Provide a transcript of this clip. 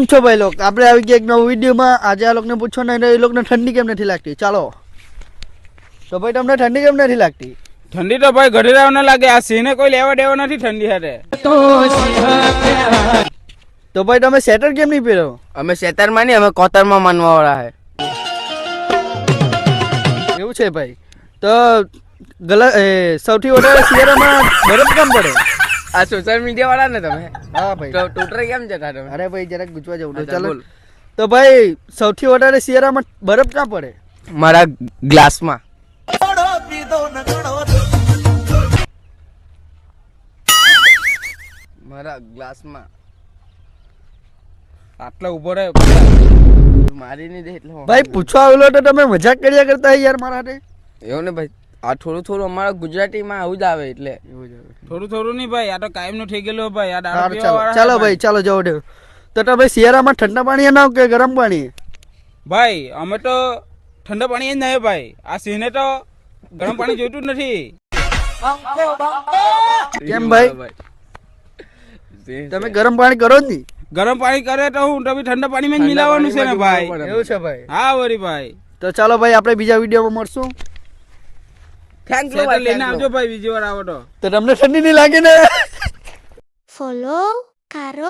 છો ભાઈ લોક આપણે આવી ગયા એક નવો વિડીયોમાં આજે આ લોકોને પૂછવાનું એ લોકોને ઠંડી કેમ નથી લાગતી ચાલો તો ભાઈ તમને ઠંડી કેમ નથી લાગતી ઠંડી તો ભાઈ ઘરે રહેવા ન લાગે આ સિંહને કોઈ લેવા દેવા નથી ઠંડી હારે તો ભાઈ તમે સ્વેટર કેમ નહીં પહેરો અમે શેતરમાં નહીં અમે કોતરમાં માનવા વાળા હે એવું છે ભાઈ તો સૌથી વધારે શિયાળામાં બરફ કેમ પડે આ સોશિયલ મીડિયા વાળા ને તમે હા ભાઈ તો ટૂટર કેમ જતા તમે અરે ભાઈ જરાક ગુજવા જવું તો હા, ચાલો બોલ. તો ભાઈ સૌથી વધારે શિયાળામાં બરફ ક્યાં પડે મારા ગ્લાસમાં મારા ગ્લાસમાં આટલા ઉભો રહે મારી નહીં દે એટલે ભાઈ પૂછવા આવેલો તો તમે મજાક કર્યા કરતા યાર મારા હાથે એવું ને ભાઈ આ થોડું થોડું અમારા ગુજરાતીમાં આવું જ આવે એટલે થોડું થોડું નહીં ભાઈ આ તો કાયમ નું થઈ ગયેલું ભાઈ આ દારૂ સારું, પીવા ચાલો વાળા ચાલો છે ભાઈ ચાલો જવો દે તો તમે શિયાળામાં ઠંડા પાણી નાવ કે ગરમ પાણી ભાઈ અમે તો ઠંડા પાણી જ નહીં ભાઈ આ સિંહને તો ગરમ પાણી જોઈતું જ નથી કેમ ભાઈ તમે ગરમ પાણી કરો જ નહીં ગરમ પાણી કરે તો હું તો બી ઠંડા પાણીમાં જ મિલાવવાનું છે ને ભાઈ એવું છે ભાઈ હા વરી ભાઈ તો ચાલો ભાઈ આપણે બીજા વિડીયોમાં મળશું થેન્ક યુ સ્વેટર લઈને આવજો ભાઈ બીજી વાર આવો તો તો તમને ઠંડી નહીં લાગે ને follow Karo